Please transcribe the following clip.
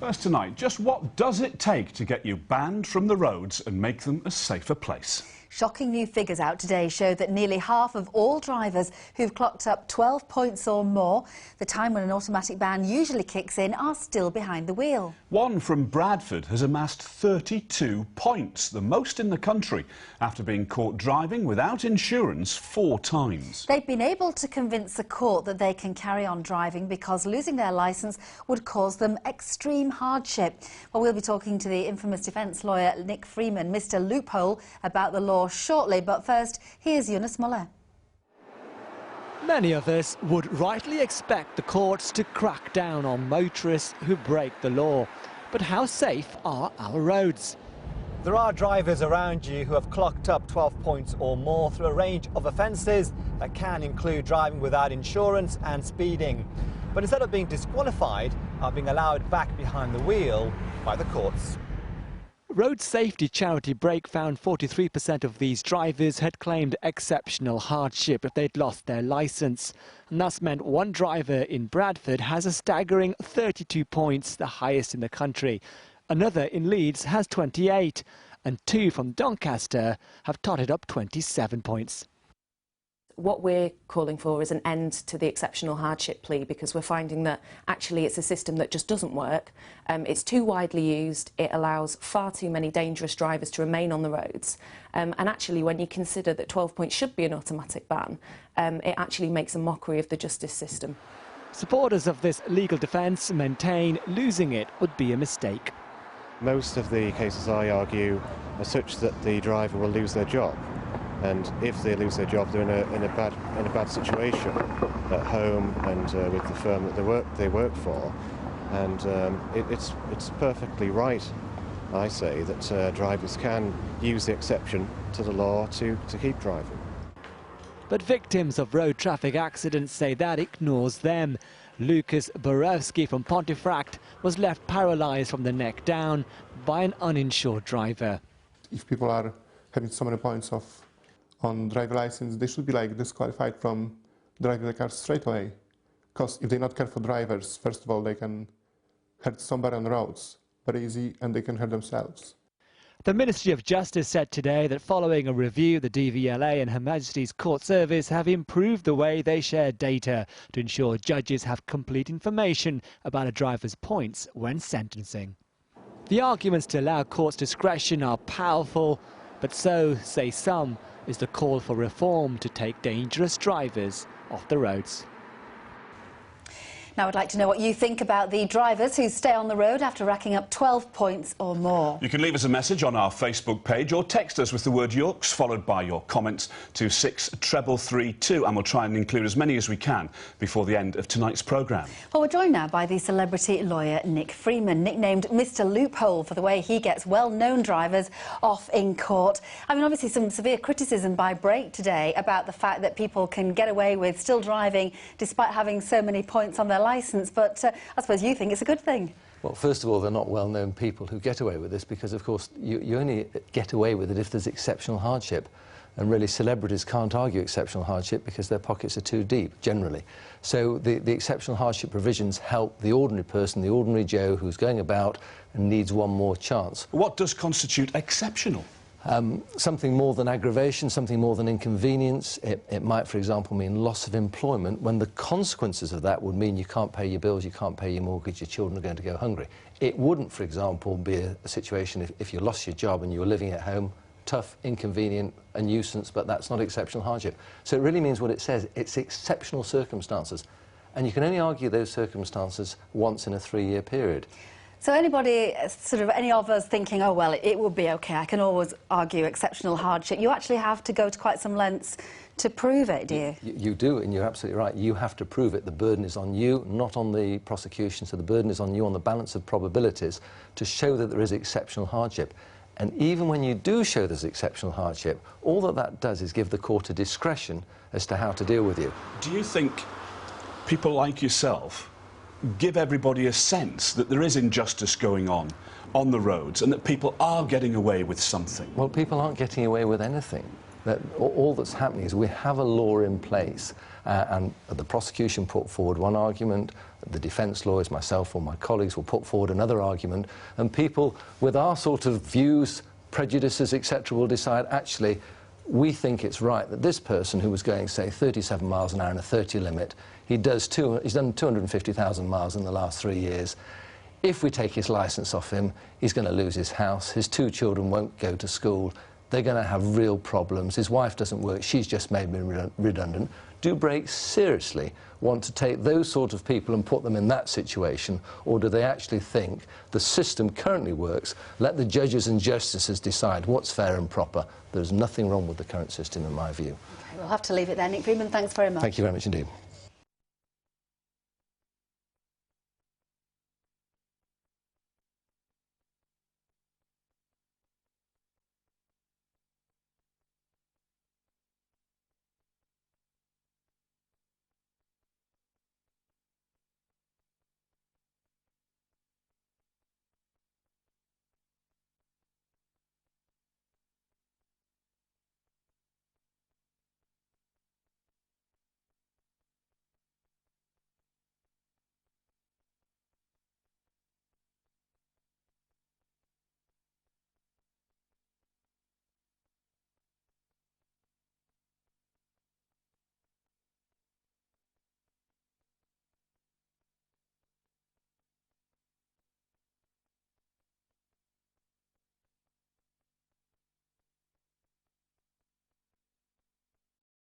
First tonight, just what does it take to get you banned from the roads and make them a safer place? Shocking new figures out today show that nearly half of all drivers who've clocked up 12 points or more, the time when an automatic ban usually kicks in, are still behind the wheel. One from Bradford has amassed 32 points, the most in the country, after being caught driving without insurance 4 times. They've been able to convince the court that they can carry on driving because losing their licence would cause them extreme hardship. Well, we'll be talking to the infamous defence lawyer Nick Freeman, Mr Loophole, about the law shortly, but first, here's Eunice Muller. Many of us would rightly expect the courts to crack down on motorists who break the law. But how safe are our roads? There are drivers around you who have clocked up 12 points or more through a range of offences that can include driving without insurance and speeding. But instead of being disqualified, are being allowed back behind the wheel by the courts. Road safety charity Break found 43% of these drivers had claimed exceptional hardship if they'd lost their licence. And that's meant one driver in Bradford has a staggering 32 points, the highest in the country. Another in Leeds has 28, and 2 from Doncaster have totted up 27 points. What we're calling for is an end to the exceptional hardship plea, because we're finding that actually it's a system that just doesn't work. It's too widely used, it allows far too many dangerous drivers to remain on the roads, and actually when you consider that 12 points should be an automatic ban, it actually makes a mockery of the justice system. Supporters of this legal defence maintain losing it would be a mistake. Most of the cases, I argue, are such that the driver will lose their job. And if they lose their job, they're in a bad situation at home and with the firm that they work for. And it's perfectly right, I say, that drivers can use the exception to the law to keep driving. But victims of road traffic accidents say that ignores them. Lucas Borowski from Pontefract was left paralysed from the neck down by an uninsured driver. If people are having so many points on driver license, they should be disqualified from driving the car straight away. Because if they're not careful drivers, first of all, they can hurt somebody on the roads very easy, and they can hurt themselves. The Ministry of Justice said today that following a review, the DVLA and Her Majesty's Court Service have improved the way they share data to ensure judges have complete information about a driver's points when sentencing. The arguments to allow courts discretion are powerful, but so, say some, is the call for reform to take dangerous drivers off the roads. Now I'd like to know what you think about the drivers who stay on the road after racking up 12 points or more. You can leave us a message on our Facebook page or text us with the word Yorks followed by your comments to 63332, and we'll try and include as many as we can before the end of tonight's programme. Well, we're joined now by the celebrity lawyer Nick Freeman, nicknamed Mr Loophole for the way he gets well-known drivers off in court. I mean, obviously some severe criticism by Break today about the fact that people can get away with still driving despite having so many points on their licence, but I suppose you think it's a good thing. Well, first of all, they're not well-known people who get away with this because, of course, you only get away with it if there's exceptional hardship. And really, celebrities can't argue exceptional hardship because their pockets are too deep, generally. So the exceptional hardship provisions help the ordinary person, the ordinary Joe who's going about and needs one more chance. What does constitute exceptional? Something more than aggravation, something more than inconvenience. It might, for example, mean loss of employment when the consequences of that would mean you can't pay your bills, you can't pay your mortgage, your children are going to go hungry. It wouldn't, for example, be a situation if you lost your job and you were living at home. Tough, inconvenient, a nuisance, but that's not exceptional hardship. So it really means what it says. It's exceptional circumstances. And you can only argue those circumstances once in a 3-year period. So any of us thinking, oh, well, it will be OK, I can always argue exceptional hardship. You actually have to go to quite some lengths to prove it, do you? You do, and you're absolutely right. You have to prove it. The burden is on you, not on the prosecution. So the burden is on you on the balance of probabilities to show that there is exceptional hardship. And even when you do show there's exceptional hardship, all that does is give the court a discretion as to how to deal with you. Do you think people like yourself give everybody a sense that there is injustice going on the roads and that people are getting away with something? Well, people aren't getting away with anything. that all that's happening is we have a law in place, and the prosecution put forward one argument, the defence lawyers, myself or my colleagues, will put forward another argument, and people with our sort of views, prejudices, etc., will decide, actually, we think it's right that this person who was going, say, 37 miles an hour in a 30 limit, he's done 250,000 miles in the last 3 years. If we take his licence off him, he's going to lose his house, his 2 children won't go to school, they're going to have real problems, his wife doesn't work, she's just made me redundant. Do brakes seriously want to take those sort of people and put them in that situation, or do they actually think the system currently works, let the judges and justices decide what's fair and proper? There's nothing wrong with the current system in my view. Okay, we'll have to leave it there. Nick Freeman, thanks very much. Thank you very much indeed.